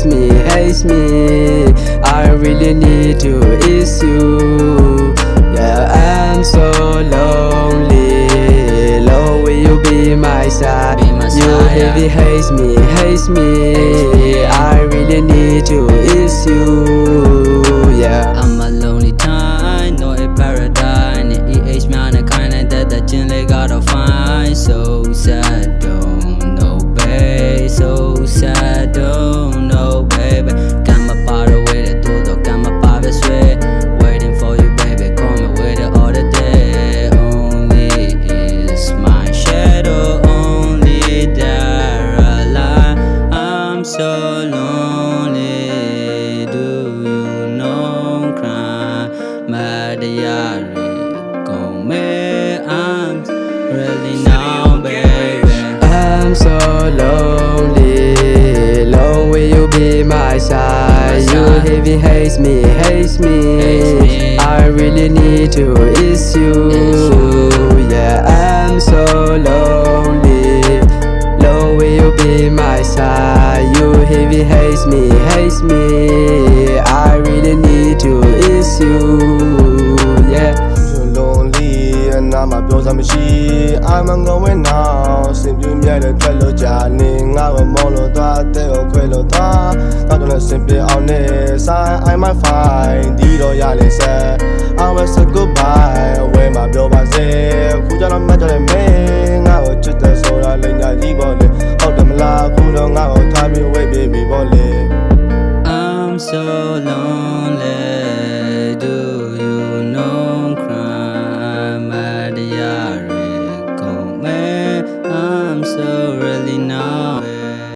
hates me. I really need to is you. Yeah, I'm so lonely. Lord, will you be my side? You heavy hates me. I really need to is you. Yeah, I'm a lonely time, no a paradise. EH man a kind of that chin they gotta find. So sad, don't know, babe. So sad, don't know, baby. Got my part away the todo, got my part this way. Waiting for you, baby. Call me with it all the day. Only is my shadow, only there alive. I'm so lonely. Do you know crime? Mad go me. I'm really now, baby. I'm so lonely. Lord, will you be my side? You heavy hates me. I really need to is you. Yeah, I'm so lonely. Lord, will you be my side? You heavy hates me. I really need to is you. Yeah. Lonely and I'm a blows I'm going now. Simply me the fellow Johnny. I will molo that they will quello ta. Not on a simple honest. I might find the royal said. I will say goodbye. Where my blow was there. Who don't matter me. I will just a solar lane. I leave all the out of my life. Who don't know how time you wait, baby.